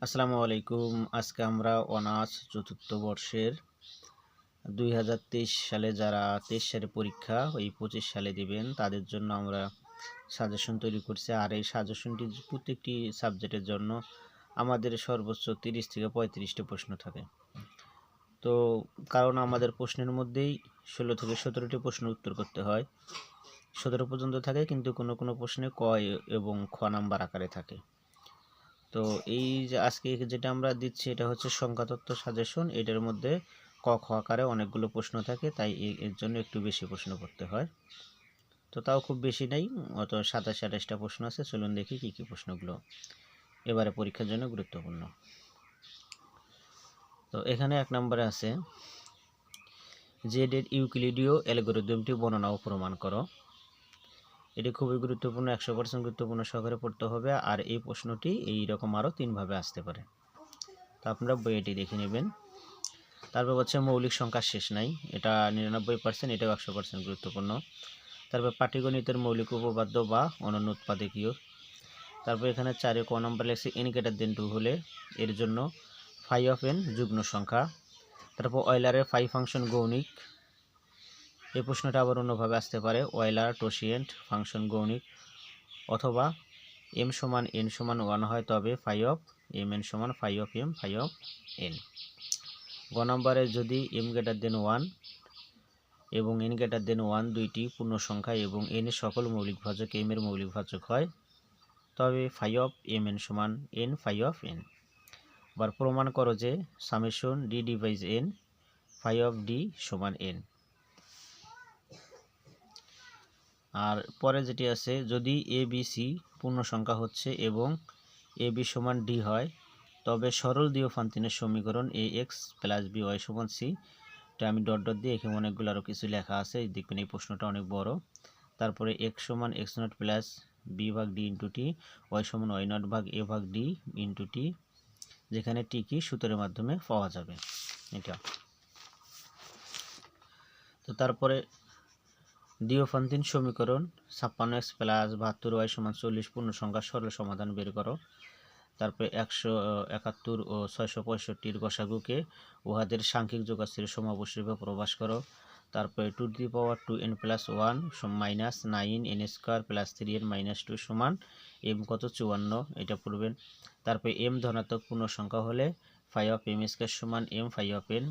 আসসালামু আলাইকুম। আজকে আমরা অনার্স চতুর্থ বর্ষের 2023 সালে যারা 23 সালে পরীক্ষা ওই 25 সালে দিবেন তাদের জন্য আমরা সাজেশন তৈরি করছি। আর এই সাজেশনটি প্রত্যেকটি সাবজেক্টের জন্য আমাদের সর্বোচ্চ 30 থেকে 35টি প্রশ্ন থাকে। তো কারণ আমাদের প্রশ্নের মধ্যেই 16 থেকে 17টি প্রশ্ন উত্তর করতে হয়। 17 পর্যন্ত থাকে, কিন্তু কোনো কোনো প্রশ্নে ক এবং খ নাম্বার আকারে থাকে। তো এই যে আজকে যেটা আমরা দিচ্ছি এটা হচ্ছে সংখ্যাতত্ত্ব সাজেশন। এটার মধ্যে ক খ আকারে অনেকগুলো প্রশ্ন থাকে, তাই এর জন্য একটু বেশি প্রশ্ন করতে হয়। তো তাও খুব বেশি নেই, অত 27-28টা প্রশ্ন আছে। চলুন দেখি কি কি প্রশ্নগুলো এবারে পরীক্ষার জন্য গুরুত্বপূর্ণ। তো এখানে 1 নম্বরে আছে জেড এর ইউক্লিডীয় অ্যালগরিদমটি বর্ণনা ও প্রমাণ করো। এটি খুবই গুরুত্বপূর্ণ, 100% গুরুত্বপূর্ণ সহকারে পড়তে হবে। আর এই প্রশ্নটি এইরকম আরও 3 ভাবে আসতে পারে, তো আপনারা বইটি দেখে নেবেন। তারপর হচ্ছে মৌলিক সংখ্যার শেষ নাই, এটা 99%, এটাও 100% গুরুত্বপূর্ণ। তারপর পাটিগণিতের মৌলিক উপপাদ্য বা অনন্য উৎপাদকীয়। তারপর এখানে 4 ক নম্বর লেখছে n greater than 2 হলে এর জন্য ফাই অফ n যুগ্ম সংখ্যা। তারপর অয়লারের ফাই ফাংশন গৌণিক। এই প্রশ্নটা আবার অন্যভাবে আসতে পারে, অয়লার টোসিয়েন্ট ফাংশন গৌণিক, অথবা m সমান n সমান 1 হয় তবে ফাই অফ mn সমান phi of m phi of n। গ নম্বরে যদি m greater than 1 এবং n greater than 1 দুইটি পূর্ণ সংখ্যা এবং n এর সকল মৌলিক ভাজক m এর মৌলিক ভাজক হয় তবে ফাই অফ mn সমান n ফাই অফ n। আবার প্রমাণ করো যে summation d divides n phi of d সমান n। আর পরে যেটি আছে, যদি a b c পূর্ণ সংখ্যা হচ্ছে এবং a b সমান d হয় তবে সরল দ্বিতীয় সমীকরণ ax প্লাস by সমান c। এটা আমি ডট ডট দিয়ে এখানে অনেকগুলো আরও কিছু লেখা আছে, দেখবেন এই প্রশ্নটা অনেক বড়। তারপরে x সমান x নট প্লাস b ভাগ d ইন্টু টি, y সমান y নট ভাগ a ভাগ d ইন্টু টি, যেখানে টি কি সূত্রের মাধ্যমে পাওয়া যাবে এটা। তো তারপরে দ্বিতীয় সমীকরণ 56x প্লাস 72y সমান 40 পূর্ণ সংখ্যা সরল সমাধান বের করো। তারপরে 171 ও 665-র গসাগুকে উহাদের সাংখ্যিক যোগাস্থির সমাবস্থ রূপে প্রকাশ করো। তারপরে 2n plus 1 minus 9n square plus 3n minus 2 সমান m কত 54, এটা পড়বেন। তারপরে m ধনাত্মক পূর্ণ সংখ্যা হলে ফাই অফ m স্কোয়ার সমান m ফাই অফ n।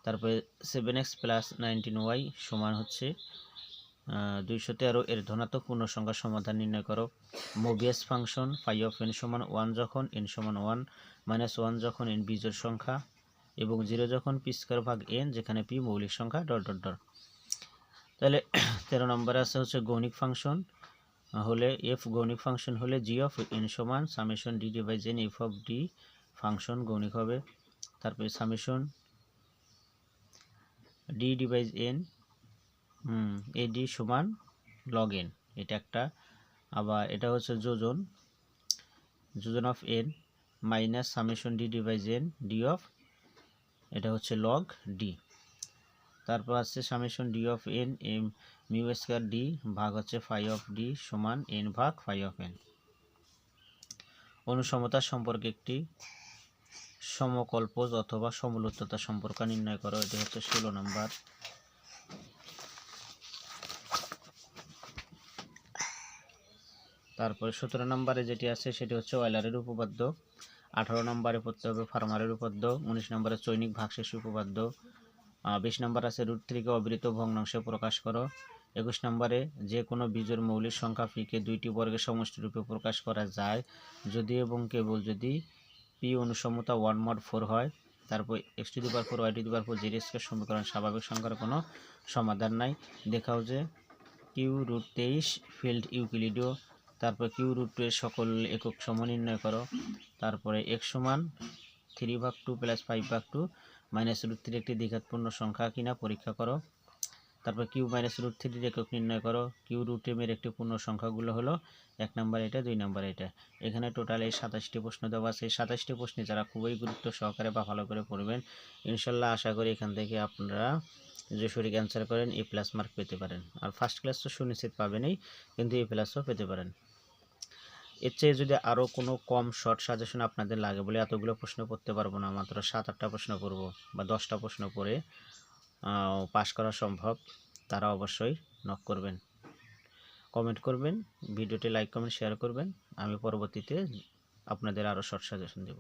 তারপরে 7x প্লাস 19y সমান হচ্ছে 213, এর ধনাত্মক পূর্ণ সংখ্যার সমাধান নির্ণয় করো। Mobius function phi of n সমান 1 যখন n সমান 1 মাইনাস 1 যখন n বিজোড় সংখ্যা এবং 0 যখন পি স্কয়ার ভাগ n যেখানে p মৌলিক সংখ্যা ডট ডট ডট। তাহলে 13 নম্বরে আছে হচ্ছে গৌণিক ফাংশন হলে গৌণিক ফাংশন হলে জি অফ n সমান summation d divides n f of d function গৌণিক হবে। তারপরে summation d divides n ad সমান log n, এটা একটা। আবার এটা হচ্ছে যোজন of n minus summation d divides n d of, এটা হচ্ছে log d। তারপর আছে summation d of n m mu square d ভাগ হচ্ছে ফাই অফ d সমান n ভাগ ফাই অফ n। অনুসমতা সম্পর্কে একটি সমকল্পজ অথবা সমলুত্বতা সম্পর্ক নির্ণয় করো, এটা হচ্ছে 16 নম্বর। তারপরে 17 নম্বরে যেটি আছে সেটি হচ্ছে অয়লারের উপপাদ্য। 18 নম্বরে পড়তে হবে ফার্মারের উপপাদ্য। 19 নম্বরে চৈনিক ভাগশেষ উপপাদ্য। 20 নম্বর আছে √3 কে অবিরত ভগ্নাংশে প্রকাশ করো। 21 নম্বরে যে কোনো বিজোড় মৌলিক সংখ্যা পিকে দুইটি বর্গের সমষ্টি রূপে প্রকাশ করা যায় যদি এবং কেবল যদি পি অনুসমতা 1 mod 4 হয়। তারপর x⁴ y⁴ z² সমীকরণ স্বাভাবিক সংখ্যার কোনো সমাধান নাই। দেখাও যে q√23 ফিল্ড ইউক্লিডীয়। তারপর q√2 এর সকল একক সমনির্ণয় করো। তারপরে x সমান 3/2 প্লাস 5/2 মাইনাস √3 একটি দ্বিঘাতপূর্ণ সংখ্যা কিনা পরীক্ষা করো। তারপর q মাইনাস √3 এর একক নির্ণয় করো। q√m এর একটি পূর্ণ সংখ্যাগুলো হলো 1 নম্বর এটা, 2 নম্বর এটা। এখানে টোটাল এই 27টি প্রশ্ন দেওয়া আছে। এই 27টি প্রশ্নে যারা খুবই গুরুত্ব সহকারে বা ভালো করে পড়বেন ইনশাল্লাহ আশা করি এখান থেকে আপনারা যে সঠিক অ্যান্সার করেন এ প্লাস মার্ক পেতে পারেন। আর ফার্স্ট ক্লাস তো সুনিশ্চিত পাবেনই, কিন্তু এ প্লাসও পেতে পারেন। এর চেয়ে যদি আরও কোনো কম শর্ট সাজেশন আপনাদের লাগে, বলে এতগুলো প্রশ্ন করতে পারবো না, মাত্র 7-8টা প্রশ্ন করব বা 10টা প্রশ্ন করে পাস করা সম্ভব, তারা অবশ্যই নক করবেন, কমেন্ট করবেন, ভিডিওটি লাইক কমেন্ট শেয়ার করবেন। আমি পরবর্তীতে আপনাদের আরও শর্ট সাজেশন দেব।